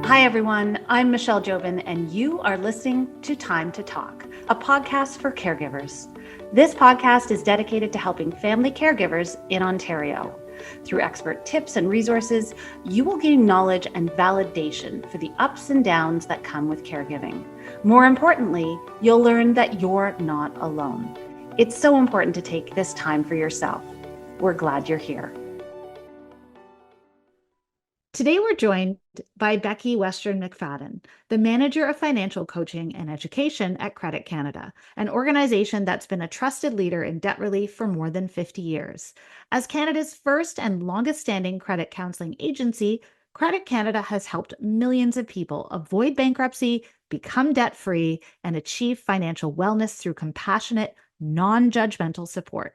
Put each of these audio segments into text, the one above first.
Hi, everyone. I'm Michelle Jobin, and you are listening to Time to Talk, a podcast for caregivers. This podcast is dedicated to helping family caregivers in Ontario. Through expert tips and resources, you will gain knowledge and validation for the ups and downs that come with caregiving. More importantly, you'll learn that you're not alone. It's so important to take this time for yourself. We're glad you're here. Today, we're joined by Becky Western-Macfadyen, the Manager of Financial Coaching and Education at Credit Canada, an organization that's been a trusted leader in debt relief for more than 50 years. As Canada's first and longest-standing credit counselling agency, Credit Canada has helped millions of people avoid bankruptcy, become debt-free, and achieve financial wellness through compassionate, non-judgmental support.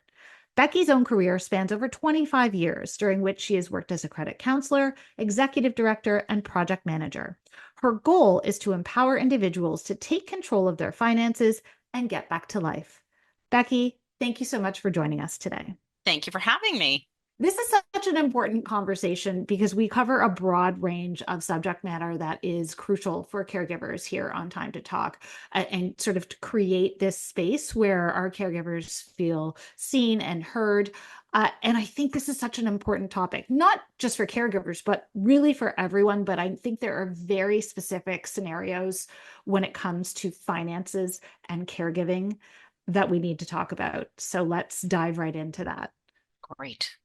Becky's own career spans over 25 years, during which she has worked as a credit counselor, executive director, and project manager. Her goal is to empower individuals to take control of their finances and get back to life. Becky, thank you so much for joining us today. Thank you for having me. This is such an important conversation because we cover a broad range of subject matter that is crucial for caregivers here on Time to Talk, and sort of to create this space where our caregivers feel seen and heard. And I think this is such an important topic, not just for caregivers, but really for everyone. But I think there are very specific scenarios when it comes to finances and caregiving that we need to talk about. So let's dive right into that. Great.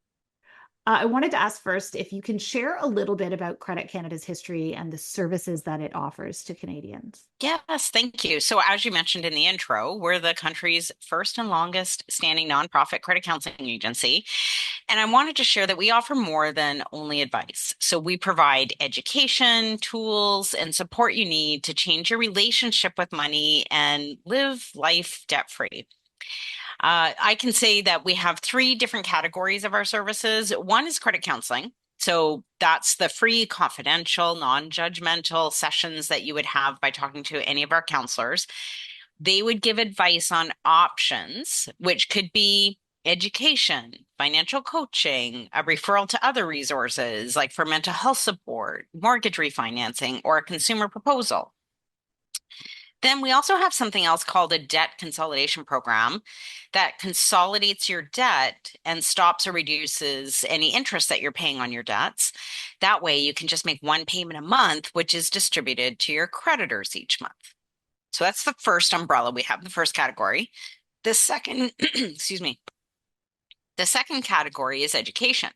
I wanted to ask first if you can share a little bit about Credit Canada's history and the services that it offers to Canadians. Yes, thank you. So, as you mentioned in the intro, we're the country's first and longest standing nonprofit credit counseling agency. And I wanted to share that we offer more than only advice. So, we provide education, tools, and support you need to change your relationship with money and live life debt-free. I can say that we have three different categories of our services. One is credit counseling. So that's the free, confidential, non-judgmental sessions that you would have by talking to any of our counselors. They would give advice on options, which could be education, financial coaching, a referral to other resources like for mental health support, mortgage refinancing, or a consumer proposal. Then we also have something else called a debt consolidation program that consolidates your debt and stops or reduces any interest that you're paying on your debts. That way you can just make one payment a month, which is distributed to your creditors each month. So that's the first umbrella. We have the first category. The second, excuse me, the second category is education.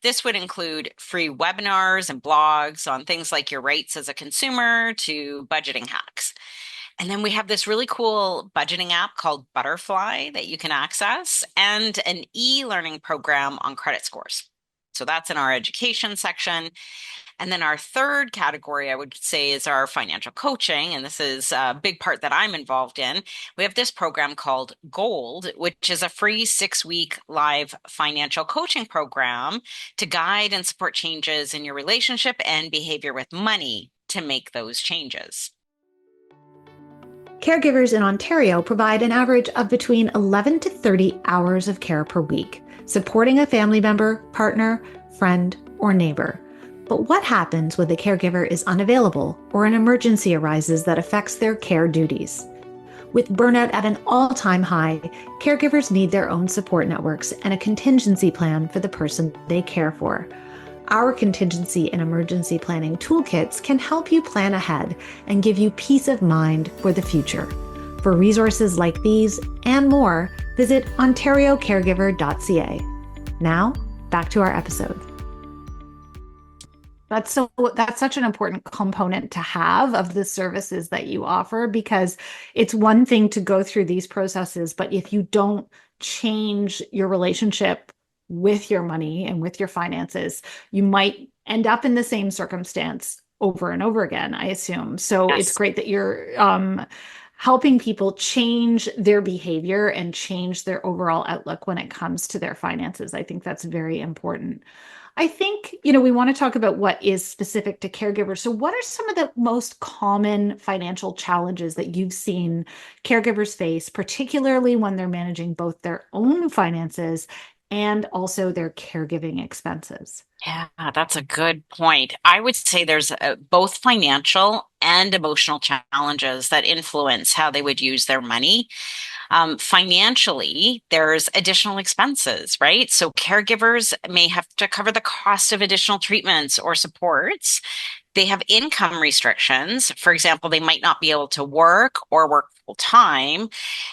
This would include free webinars and blogs on things like your rights as a consumer to budgeting hacks. And then we have this really cool budgeting app called Butterfly that you can access, and an e-learning program on credit scores. So that's in our education section. And then our third category, I would say, is our financial coaching. And this is a big part that I'm involved in. We have this program called Gold, which is a free 6-week live financial coaching program to guide and support changes in your relationship and behavior with money to make those changes. Caregivers in Ontario provide an average of between 11 to 30 hours of care per week, supporting a family member, partner, friend, or neighbor. But what happens when the caregiver is unavailable or an emergency arises that affects their care duties? With burnout at an all-time high, caregivers need their own support networks and a contingency plan for the person they care for. Our contingency and emergency planning toolkits can help you plan ahead and give you peace of mind for the future. For resources like these and more, visit ontariocaregiver.ca. Now, back to our episode. That's such an important component to have of the services that you offer, because it's one thing to go through these processes, but if you don't change your relationship with your money and with your finances, you might end up in the same circumstance over and over again, I assume. So Yes. It's great that you're helping people change their behavior and change their overall outlook when it comes to their finances. I think that's very important. I think, we want to talk about what is specific to caregivers. So what are some of the most common financial challenges that you've seen caregivers face, particularly when they're managing both their own finances and also their caregiving expenses? Yeah, that's a good point. I would say there's both financial and emotional challenges that influence how they would use their money. Financially, there's additional expenses, right? So caregivers may have to cover the cost of additional treatments or supports. They have income restrictions. For example, they might not be able to work or work full time.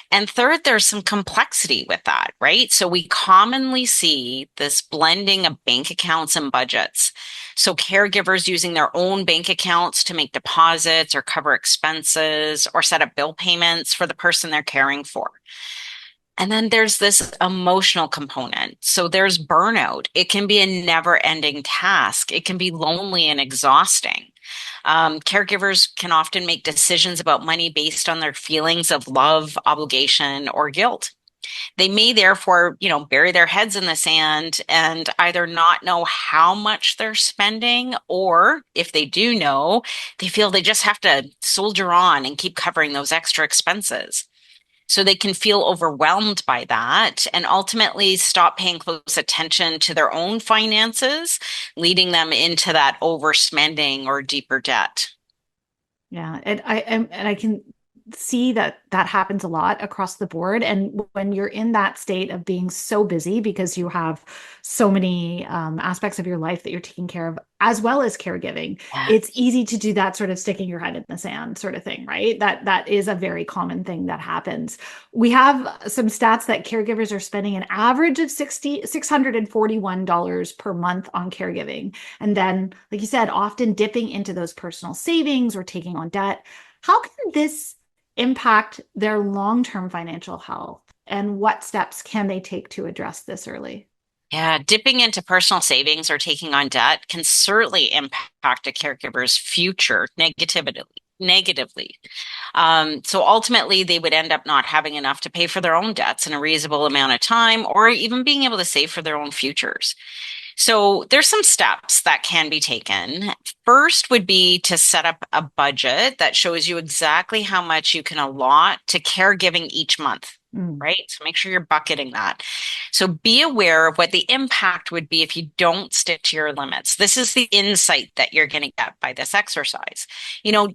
And third, there's some complexity with that, right? So we commonly see this blending of bank accounts and budgets. So caregivers using their own bank accounts to make deposits or cover expenses or set up bill payments for the person they're caring for. And then there's this emotional component. So there's burnout. It can be a never ending task. It can be lonely and exhausting. Caregivers can often make decisions about money based on their feelings of love, obligation, or guilt. They may therefore, bury their heads in the sand and either not know how much they're spending, or if they do know, they feel they just have to soldier on and keep covering those extra expenses. So they can feel overwhelmed by that and ultimately stop paying close attention to their own finances, leading them into that overspending or deeper debt. Yeah, and I can see that that happens a lot across the board. And when you're in that state of being so busy because you have so many aspects of your life that you're taking care of, as well as caregiving, it's easy to do that sort of sticking your head in the sand sort of thing, right? That is a very common thing that happens. We have some stats that caregivers are spending an average of $641 per month on caregiving. And then, like you said, often dipping into those personal savings or taking on debt. How can this impact their long-term financial health? And what steps can they take to address this early? Yeah, dipping into personal savings or taking on debt can certainly impact a caregiver's future negatively. So ultimately, they would end up not having enough to pay for their own debts in a reasonable amount of time, or even being able to save for their own futures. So there's some steps that can be taken. First would be to set up a budget that shows you exactly how much you can allot to caregiving each month, Mm, right? So make sure you're bucketing that. So be aware of what the impact would be if you don't stick to your limits. This is the insight that you're going to get by this exercise.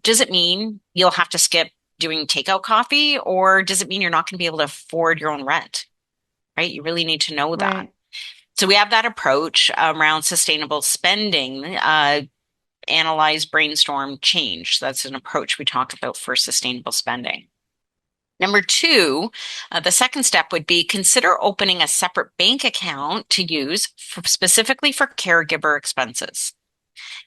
Does it mean you'll have to skip doing takeout coffee, or does it mean you're not going to be able to afford your own rent, right? You really need to know that. right. So we have that approach around sustainable spending, analyze, brainstorm, change. That's an approach we talk about for sustainable spending. Number two, the second step would be consider opening a separate bank account to use specifically for caregiver expenses.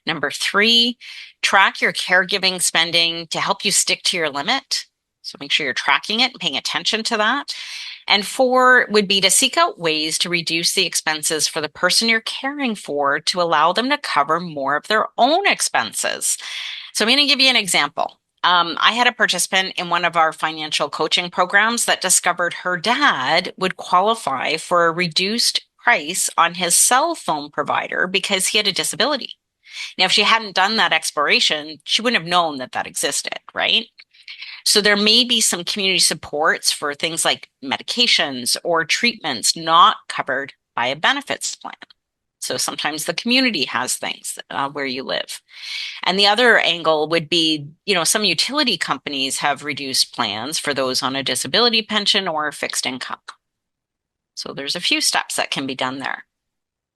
Number three, track your caregiving spending to help you stick to your limit. So make sure you're tracking it and paying attention to that. And four would be to seek out ways to reduce the expenses for the person you're caring for to allow them to cover more of their own expenses. So I'm going to give you an example. I had a participant in one of our financial coaching programs that discovered her dad would qualify for a reduced price on his cell phone provider because he had a disability. Now, if she hadn't done that exploration, she wouldn't have known that that existed, right? So there may be some community supports for things like medications or treatments not covered by a benefits plan. So sometimes the community has things where you live. And the other angle would be, some utility companies have reduced plans for those on a disability pension or fixed income. So there's a few steps that can be done there.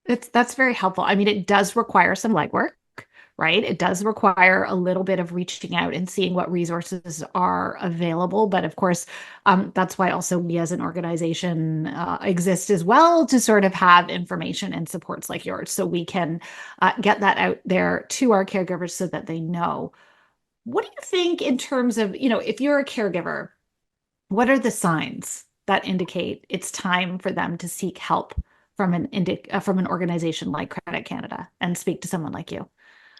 That's very helpful. I mean, it does require some legwork, right? It does require a little bit of reaching out and seeing what resources are available. But of course, that's why also we as an organization exist as well to sort of have information and supports like yours, so we can get that out there to our caregivers so that they know. What do you think in terms of, if you're a caregiver, what are the signs that indicate it's time for them to seek help from an organization like Credit Canada and speak to someone like you?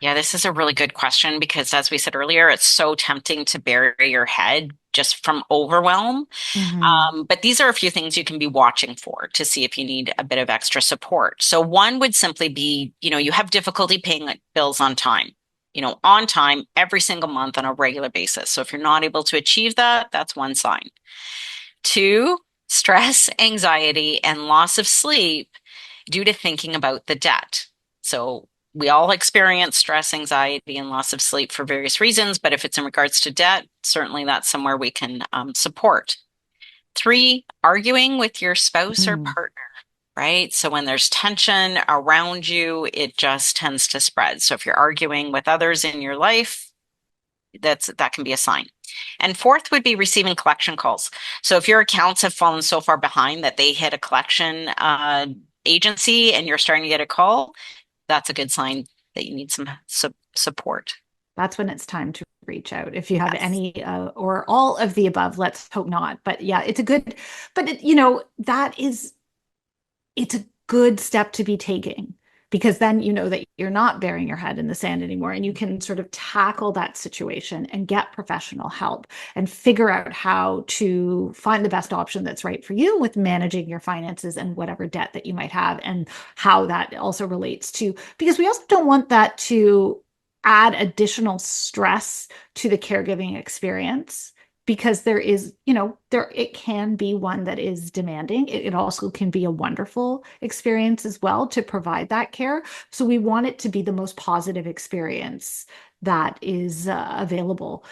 Yeah, this is a really good question because, as we said earlier, it's so tempting to bury your head just from overwhelm. Hmm. But these are a few things you can be watching for to see if you need a bit of extra support. So, one would simply be, you have difficulty paying bills on time every single month on a regular basis. So, if you're not able to achieve that, that's one sign. Two, stress, anxiety, and loss of sleep due to thinking about the debt. So we all experience stress, anxiety, and loss of sleep for various reasons, but if it's in regards to debt, certainly that's somewhere we can support. Three, arguing with your spouse or Mm. partner, right? So when there's tension around you, it just tends to spread. So if you're arguing with others in your life, that can be a sign. And fourth would be receiving collection calls. So if your accounts have fallen so far behind that they hit a collection agency and you're starting to get a call, that's a good sign that you need some support. That's when it's time to reach out. If you have Yes. any or all of the above, let's hope not. But yeah, it's a good, but it's a good step to be taking because then you know that you're not burying your head in the sand anymore and you can sort of tackle that situation and get professional help and figure out how to find the best option that's right for you with managing your finances and whatever debt that you might have and how that also relates to because we also don't want that to add additional stress to the caregiving experience because there is, there it can be one that is demanding. It also can be a wonderful experience as well to provide that care. So we want it to be the most positive experience that is available.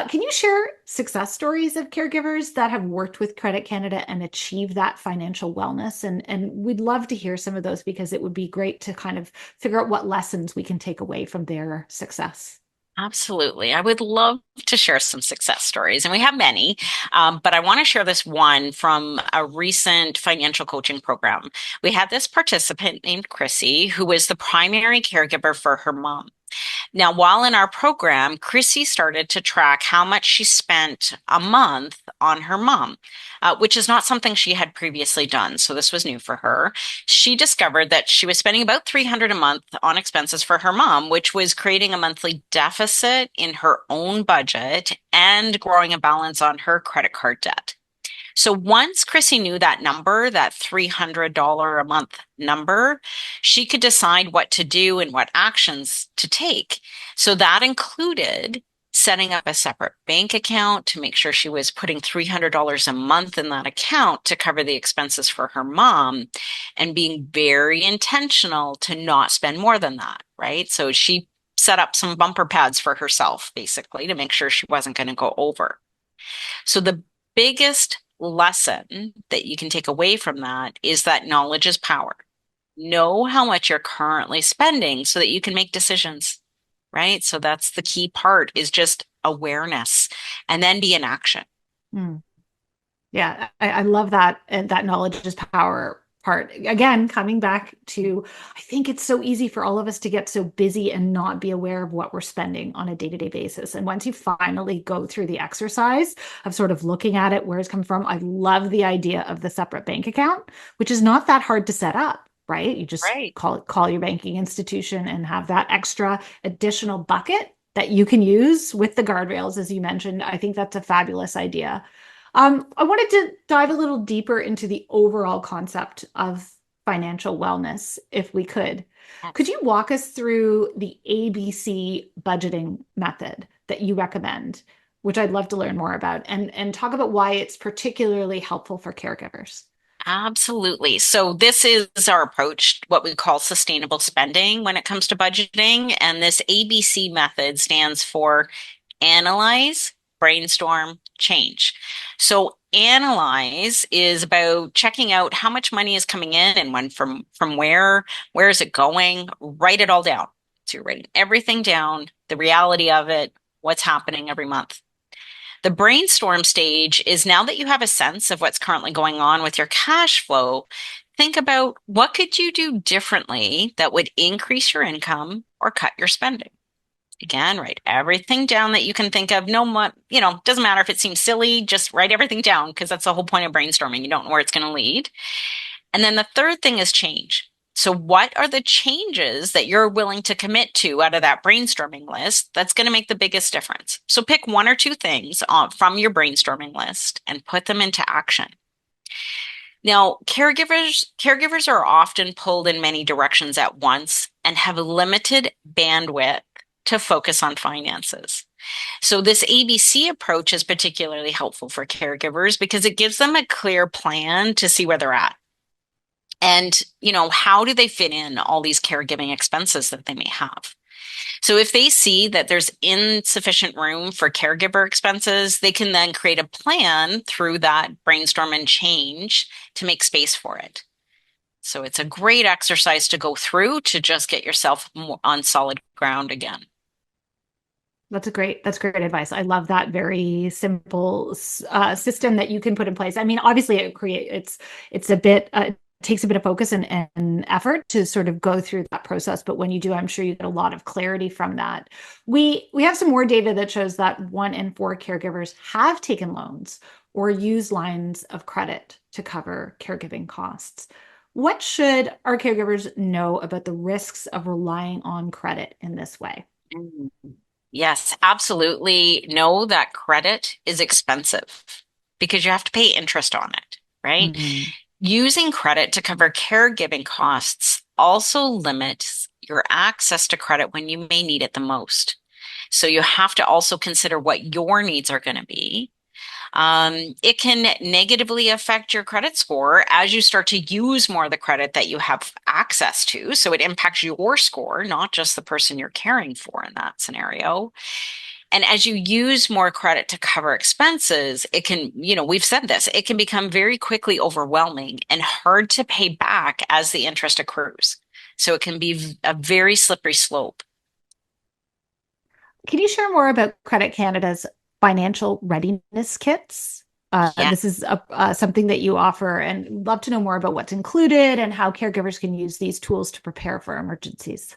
Can you share success stories of caregivers that have worked with Credit Canada and achieved that financial wellness? And we'd love to hear some of those because it would be great to kind of figure out what lessons we can take away from their success. Absolutely. I would love to share some success stories, and we have many, but I want to share this one from a recent financial coaching program. We had this participant named Chrissy, who was the primary caregiver for her mom. Now, while in our program, Chrissy started to track how much she spent a month on her mom, which is not something she had previously done. So this was new for her. She discovered that she was spending about 300 a month on expenses for her mom, which was creating a monthly deficit in her own budget and growing a balance on her credit card debt. So once Chrissy knew that number, that $300 a month number, she could decide what to do and what actions to take. So that included setting up a separate bank account to make sure she was putting $300 a month in that account to cover the expenses for her mom and being very intentional to not spend more than that, right? So she set up some bumper pads for herself, basically, to make sure she wasn't going to go over. So the biggest lesson that you can take away from that is that knowledge is power. Know how much you're currently spending so that you can make decisions, right? So that's the key part is just awareness and then be in action. Mm. Yeah, I love that and that knowledge is power part. Again, coming back to, I think it's so easy for all of us to get so busy and not be aware of what we're spending on a day-to-day basis. And once you finally go through the exercise of sort of looking at it, where it's come from, I love the idea of the separate bank account, which is not that hard to set up, right? You just Right. call your banking institution and have that extra additional bucket that you can use with the guardrails, as you mentioned. I think that's a fabulous idea. I wanted to dive a little deeper into the overall concept of financial wellness, if we could. Could Yes. you walk us through the ABC budgeting method that you recommend, which I'd love to learn more about, and talk about why it's particularly helpful for caregivers? Absolutely. So this is our approach, what we call sustainable spending when it comes to budgeting. And this ABC method stands for analyze, brainstorm, change. So analyze is about checking out how much money is coming in and when from where is it going? Write it all down. So you're writing everything down, the reality of it, what's happening every month. The brainstorm stage is now that you have a sense of what's currently going on with your cash flow, think about what could you do differently that would increase your income or cut your spending. Again, write everything down that you can think of. No, doesn't matter if it seems silly, just write everything down because that's the whole point of brainstorming. You don't know where it's going to lead. And then the third thing is change. So, what are the changes that you're willing to commit to out of that brainstorming list that's going to make the biggest difference? So, pick one or two things from your brainstorming list and put them into action. Now, caregivers are often pulled in many directions at once and have limited bandwidth to focus on finances. So this ABC approach is particularly helpful for caregivers because it gives them a clear plan to see where they're at. And, how do they fit in all these caregiving expenses that they may have? So if they see that there's insufficient room for caregiver expenses, they can then create a plan through that brainstorm and change to make space for it. So it's a great exercise to go through to just get yourself on solid ground again. That's great advice. I love that very simple system that you can put in place. I mean, obviously it's a bit, it takes a bit of focus and effort to sort of go through that process. But when you do, I'm sure you get a lot of clarity from that. We have some more data that shows that 1 in 4 caregivers have taken loans or use lines of credit to cover caregiving costs. What should our caregivers know about the risks of relying on credit in this way? Mm. Yes, absolutely. Know that credit is expensive because you have to pay interest on it, right? Mm. Using credit to cover caregiving costs also limits your access to credit when you may need it the most. So you have to also consider what your needs are going to be. It can negatively affect your credit score as you start to use more of the credit that you have access to. So it impacts your score, not just the person you're caring for in that scenario. And as you use more credit to cover expenses, it can, we've said this, it can become very quickly overwhelming and hard to pay back as the interest accrues. So it can be a very slippery slope. Can you share more about Credit Canada's financial readiness kits? Yeah. This is something that you offer, and love to know more about what's included and how caregivers can use these tools to prepare for emergencies.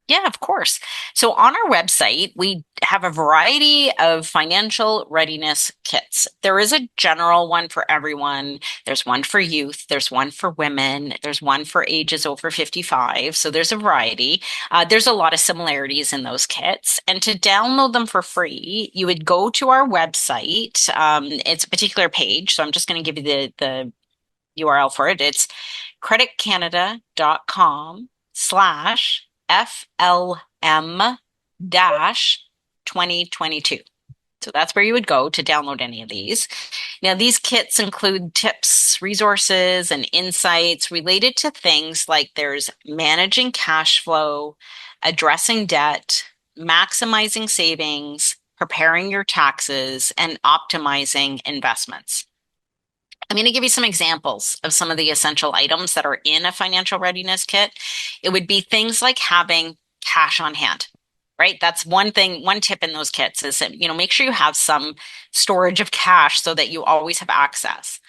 Yeah, of course. So on our website, we have a variety of financial readiness kits. There is a general one for everyone. There's one for youth. There's one for women. There's one for ages over 55. So there's a variety. There's a lot of similarities in those kits. And to download them for free, you would go to our website. It's a particular page. So I'm just going to give you the URL for it. It's creditcanada.com/FLM dash 2022. So that's where you would go to download any of these. Now, these kits include tips, resources, and insights related to things like there's managing cash flow, addressing debt, maximizing savings, preparing your taxes, and optimizing investments. I'm going to give you some examples of some of the essential items that are in a financial readiness kit. It would be things like having cash on hand, right? That's one thing, one tip in those kits is that, make sure you have some storage of cash so that you always have access.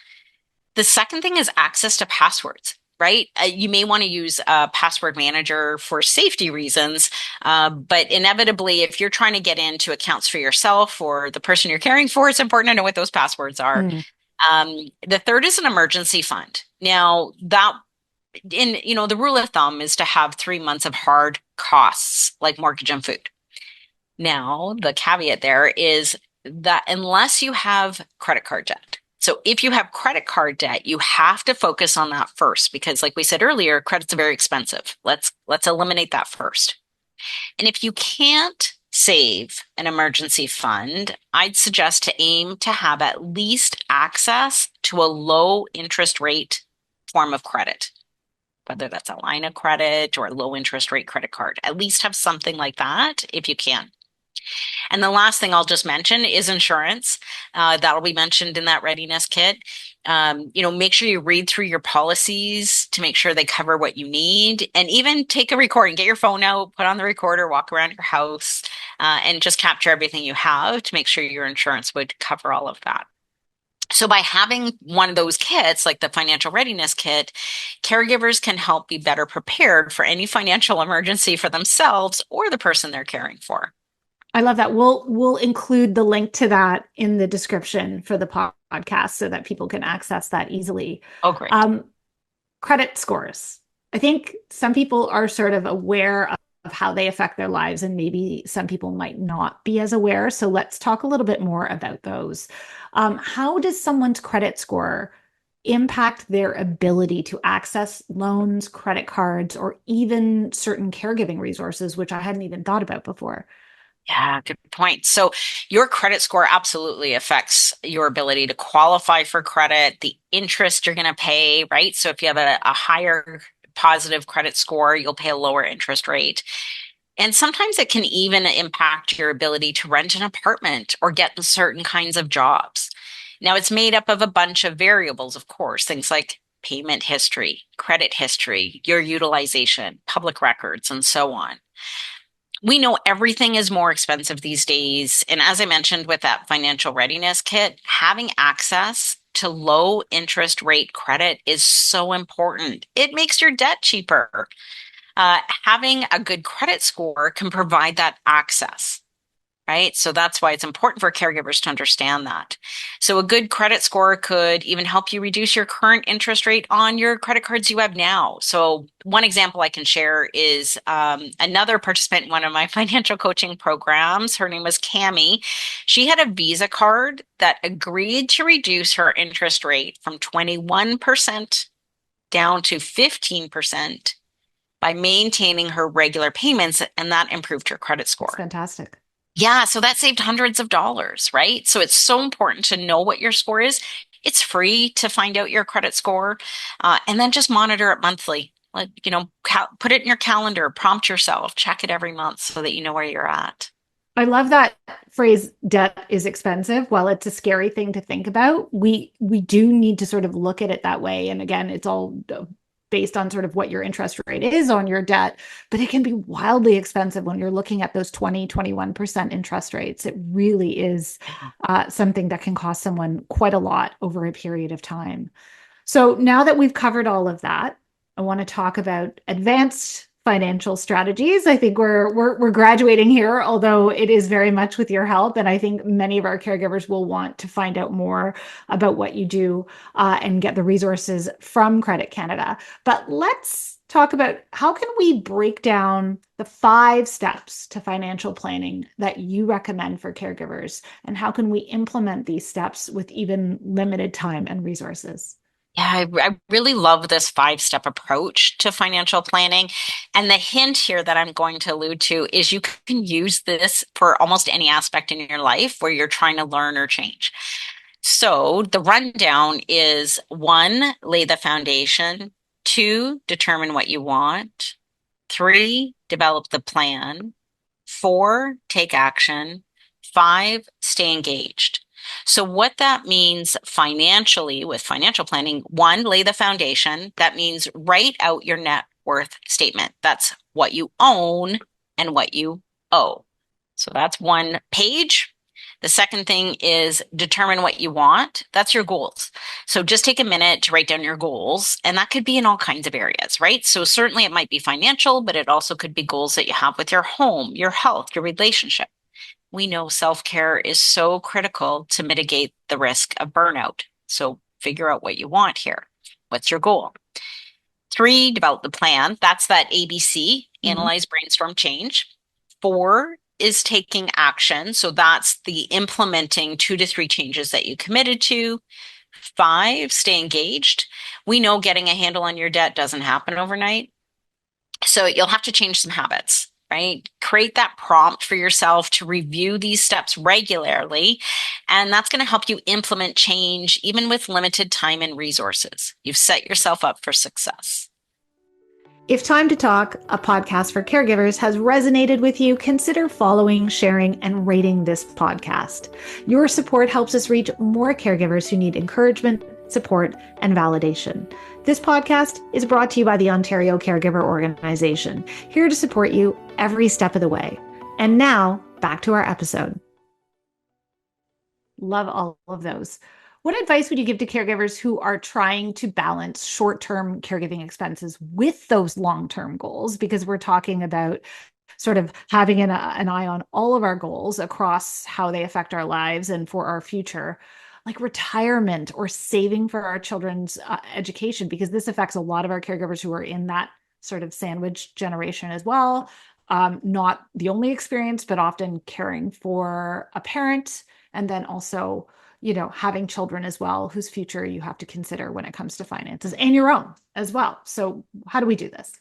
The second thing is access to passwords. Right? You may want to use a password manager for safety reasons, but inevitably, if you're trying to get into accounts for yourself or the person you're caring for, it's important to know what those passwords are. Mm. The third is an emergency fund. Now, the rule of thumb is to have 3 months of hard costs like mortgage and food. Now, the caveat there is that unless you have credit card debt. So if you have credit card debt, you have to focus on that first because like we said earlier, credit's very expensive. Let's eliminate that first. And if you can't save an emergency fund, I'd suggest to aim to have at least access to a low interest rate form of credit, whether that's a line of credit or a low interest rate credit card. At least have something like that if you can. And the last thing I'll just mention is insurance. That'll be mentioned in that readiness kit. Make sure you read through your policies to make sure they cover what you need, and even take a recording. Get your phone out, put on the recorder, walk around your house, and just capture everything you have to make sure your insurance would cover all of that. So by having one of those kits, like the financial readiness kit, caregivers can help be better prepared for any financial emergency for themselves or the person they're caring for. I love that. We'll include the link to that in the description for the podcast so that people can access that easily. Oh, great. Um, Credit scores. I think some people are sort of aware of how they affect their lives, and maybe some people might not be as aware. So let's talk a little bit more about those. How does someone's credit score impact their ability to access loans, credit cards, or even certain caregiving resources, which I hadn't even thought about before? Yeah, good point. So your credit score absolutely affects your ability to qualify for credit, the interest you're going to pay, right? So if you have a higher positive credit score, you'll pay a lower interest rate. And sometimes it can even impact your ability to rent an apartment or get certain kinds of jobs. Now, it's made up of a bunch of variables, of course, things like payment history, credit history, your utilization, public records, and so on. We know everything is more expensive these days. And as I mentioned with that financial readiness kit, having access to low interest rate credit is so important. It makes your debt cheaper. Having a good credit score can provide that access, right? So that's why it's important for caregivers to understand that. So a good credit score could even help you reduce your current interest rate on your credit cards you have now. So one example I can share is another participant in one of my financial coaching programs. Her name was Cami. She had a Visa card that agreed to reduce her interest rate from 21% down to 15% by maintaining her regular payments, and that improved her credit That's score. fantastic. Yeah, so that saved hundreds of dollars, right? So it's so important to know what your score is. It's free to find out your credit score, and then just monitor it monthly. Like, put it in your calendar, prompt yourself, check it every month so that you know where you're at. I love that phrase, debt is expensive. While it's a scary thing to think about, we do need to sort of look at it that way. And again, it's all based on sort of what your interest rate is on your debt, but it can be wildly expensive when you're looking at those 20, 21% interest rates. It really is something that can cost someone quite a lot over a period of time. So now that we've covered all of that, I want to talk about advanced financial strategies. I think we're graduating here, although it is very much with your help. And I think many of our caregivers will want to find out more about what you do and get the resources from Credit Canada. But let's talk about how can we break down the 5 steps to financial planning that you recommend for caregivers, and how can we implement these steps with even limited time and resources? Yeah, I really love this 5-step approach to financial planning. And the hint here that I'm going to allude to is you can use this for almost any aspect in your life where you're trying to learn or change. So the rundown is 1, lay the foundation. 2, determine what you want. 3, develop the plan. 4, take action. 5, stay engaged. So, what that means financially with financial planning, 1, lay the foundation. That means write out your net worth statement. That's what you own and what you owe. So, that's 1 page. The second thing is determine what you want. That's your goals. So just take a minute to write down your goals, and that could be in all kinds of areas, right? So certainly it might be financial, but it also could be goals that you have with your home, your health, your relationship. We know self-care is so critical to mitigate the risk of burnout. So figure out what you want here. What's your goal? 3, develop the plan. That's that ABC, Mhm. analyze, brainstorm, change. 4 is taking action. So that's the implementing 2 to 3 changes that you committed to. 5, stay engaged. We know getting a handle on your debt doesn't happen overnight. So you'll have to change some habits, right? Create that prompt for yourself to review these steps regularly. And that's going to help you implement change even with limited time and resources. You've set yourself up for success. If Time to Talk, a podcast for caregivers, has resonated with you, consider following, sharing, and rating this podcast. Your support helps us reach more caregivers who need encouragement, support, and validation. This podcast is brought to you by the Ontario Caregiver Organization, here to support you every step of the way. And now, back to our episode. Love all of those. What advice would you give to caregivers who are trying to balance short-term caregiving expenses with those long-term goals? Because we're talking about sort of having an eye on all of our goals across how they affect our lives and for our future, like retirement or saving for our children's education, because this affects a lot of our caregivers who are in that sort of sandwich generation as well. Not the only experience, but often caring for a parent, and then also having children as well, whose future you have to consider when it comes to finances and your own as well. So how do we do this?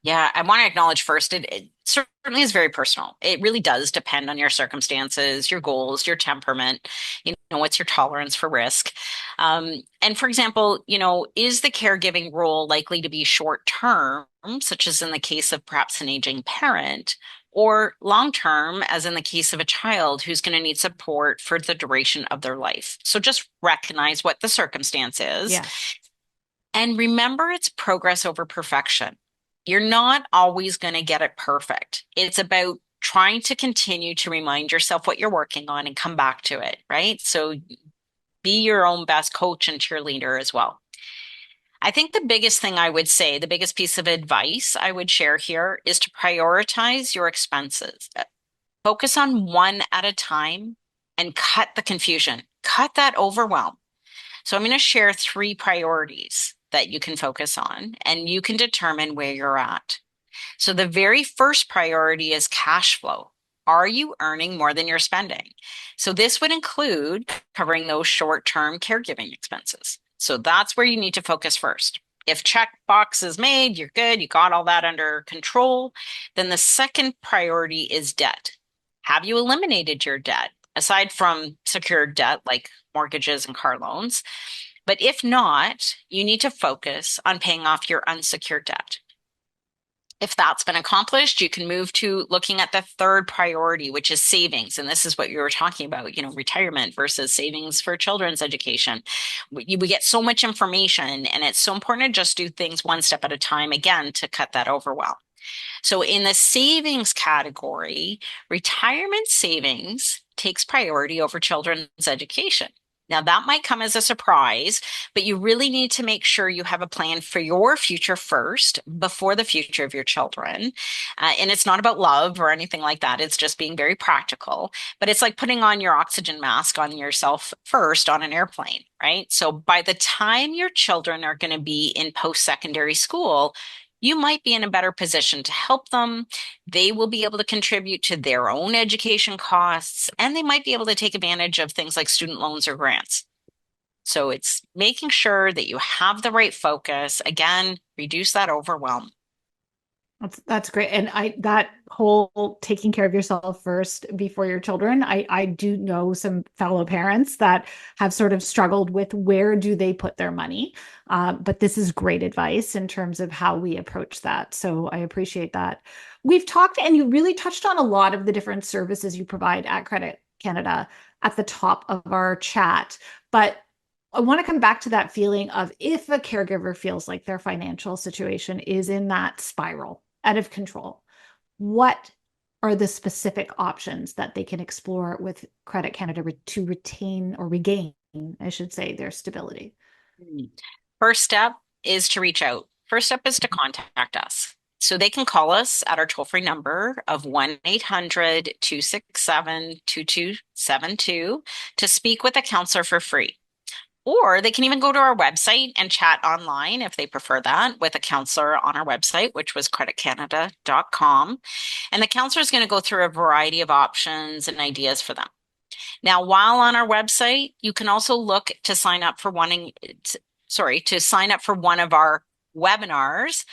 Yeah, I want to acknowledge first, it certainly is very personal. It really does depend on your circumstances, your goals, your temperament, what's your tolerance for risk. And for example, is the caregiving role likely to be short term, such as in the case of perhaps an aging parent, or long term, as in the case of a child who's going to need support for the duration of their life? So just recognize what the circumstance is. Yes. And remember, it's progress over perfection. You're not always going to get it perfect. It's about trying to continue to remind yourself what you're working on and come back to it, right? So be your own best coach and cheerleader as well. I think the biggest thing I would say, the biggest piece of advice I would share here is to prioritize your expenses. Focus on one at a time and cut the confusion, cut that overwhelm. So I'm going to share three priorities that you can focus on, and you can determine where you're at. So the very first priority is cash flow. Are you earning more than you're spending? So this would include covering those short-term caregiving expenses. So that's where you need to focus first. If check box is made, you're good, you got all that under control. Then the second priority is debt. Have you eliminated your debt? Aside from secured debt like mortgages and car loans. But if not, you need to focus on paying off your unsecured debt. If that's been accomplished, you can move to looking at the third priority, which is savings. And this is what you were talking about, retirement versus savings for children's education. We get so much information, and it's so important to just do things one step at a time, again, to cut that overwhelm. So in the savings category, retirement savings takes priority over children's education. Now, that might come as a surprise, but you really need to make sure you have a plan for your future first before the future of your children. And it's not about love or anything like that. It's just being very practical. But it's like putting on your oxygen mask on yourself first on an airplane, right? So by the time your children are going to be in post-secondary school, you might be in a better position to help them. They will be able to contribute to their own education costs, and they might be able to take advantage of things like student loans or grants. So it's making sure that you have the right focus. Again, reduce that overwhelm. That's great. And that whole taking care of yourself first before your children, I do know some fellow parents that have sort of struggled with where do they put their money. But this is great advice in terms of how we approach that. So I appreciate that. We've talked, and you really touched on a lot of the different services you provide at Credit Canada at the top of our chat. But I want to come back to that feeling of if a caregiver feels like their financial situation is in that spiral out of control, what are the specific options that they can explore with Credit Canada to retain or regain, I should say, their stability? First step is to reach out. First step is to contact us. So they can call us at our toll-free number of 1-800-267-2272 to speak with a counselor for free. Or they can even go to our website and chat online if they prefer that with a counselor on our website, which was creditcanada.com. And the counselor is going to go through a variety of options and ideas for them. Now, while on our website, you can also look to sign up for to sign up for one of our webinars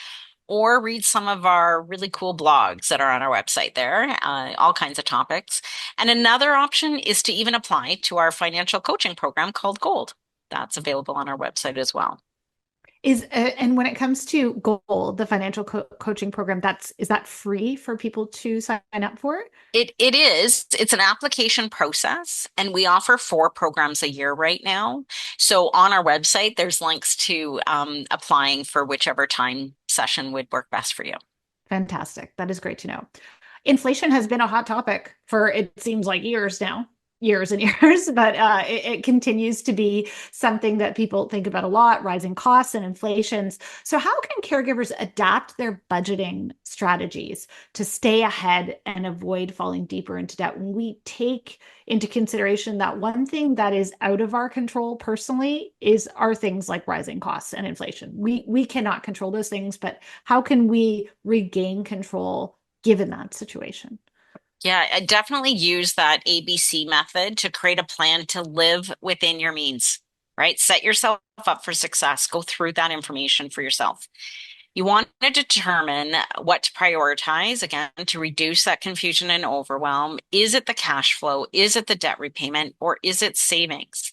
or read some of our really cool blogs that are on our website there, all kinds of topics. And another option is to even apply to our financial coaching program called Gold. That's available on our website as well. And when it comes to Gold, the financial coaching program, is that free for people to sign up for? It is. It's an application process, and we offer 4 programs a year right now. So on our website, there's links to applying for whichever time session would work best for you. Fantastic. That is great to know. Inflation has been a hot topic for it seems like years now, years and years, but it continues to be something that people think about a lot, rising costs and inflations. So how can caregivers adapt their budgeting strategies to stay ahead and avoid falling deeper into debt when we take into consideration that one thing that is out of our control personally are things like rising costs and inflation. We cannot control those things, but how can we regain control given that situation? Yeah, I definitely use that ABC method to create a plan to live within your means, right? Set yourself up for success. Go through that information for yourself. You want to determine what to prioritize, again, to reduce that confusion and overwhelm. Is it the cash flow? Is it the debt repayment? Or is it savings?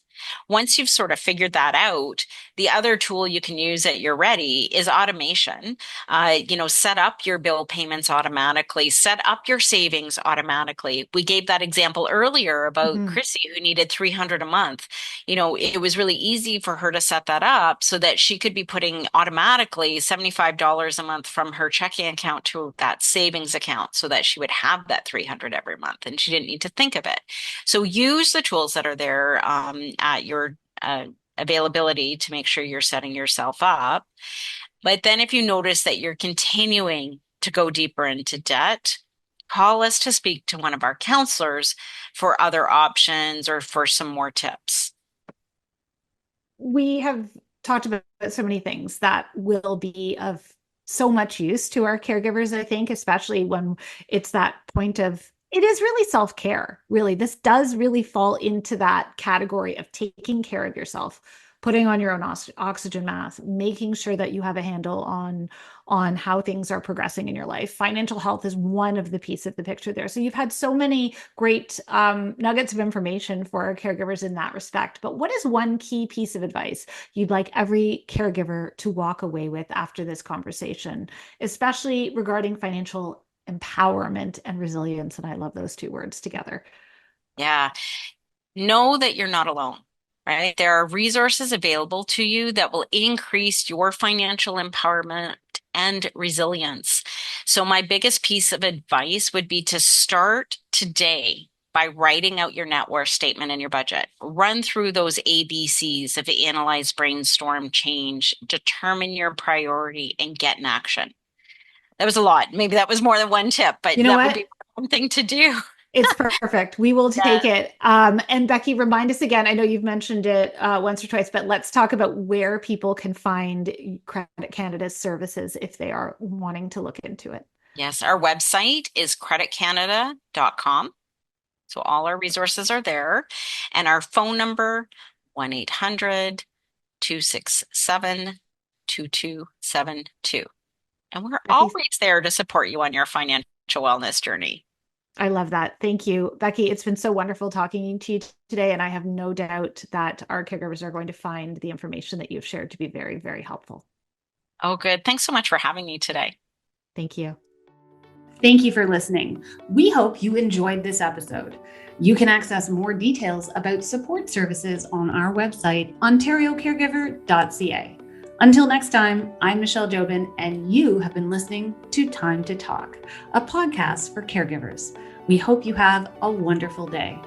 Once you've sort of figured that out, the other tool you can use at your ready is automation. Set up your bill payments automatically, set up your savings automatically. We gave that example earlier about Mhm. Chrissy, who needed 300 a month. It was really easy for her to set that up so that she could be putting automatically $75 a month from her checking account to that savings account so that she would have that 300 every month and she didn't need to think of it. So use the tools that are there at your availability to make sure you're setting yourself up. But then if you notice that you're continuing to go deeper into debt, call us to speak to one of our counselors for other options or for some more tips. We have talked about so many things that will be of so much use to our caregivers, I think, especially when it's that point of it is really self-care. Really, this does really fall into that category of taking care of yourself, putting on your own oxygen mask, making sure that you have a handle on how things are progressing in your life. Financial health is one of the pieces of the picture there. So you've had so many great nuggets of information for our caregivers in that respect. But what is one key piece of advice you'd like every caregiver to walk away with after this conversation, especially regarding financial empowerment and resilience? And I love those two words together. Yeah. Know that you're not alone, right? There are resources available to you that will increase your financial empowerment and resilience. So, my biggest piece of advice would be to start today by writing out your net worth statement and your budget. Run through those ABCs of analyze, brainstorm, change, determine your priority, and get in action. That was a lot. Maybe that was more than one tip, but You know that would what? be one thing to do. It's perfect. We will take Yeah. it. And Becky, remind us again. I know you've mentioned it once or twice, but let's talk about where people can find Credit Canada's services if they are wanting to look into it. Yes, our website is creditcanada.com. So all our resources are there. And our phone number, 1-800-267-2272. And we're Becky, always there to support you on your financial wellness journey. I love that. Thank you. Becky, it's been so wonderful talking to you today. And I have no doubt that our caregivers are going to find the information that you've shared to be very, very helpful. Oh, good. Thanks so much for having me today. Thank you. Thank you for listening. We hope you enjoyed this episode. You can access more details about support services on our website, ontariocaregiver.ca. Until next time, I'm Michelle Jobin, and you have been listening to Time to Talk, a podcast for caregivers. We hope you have a wonderful day.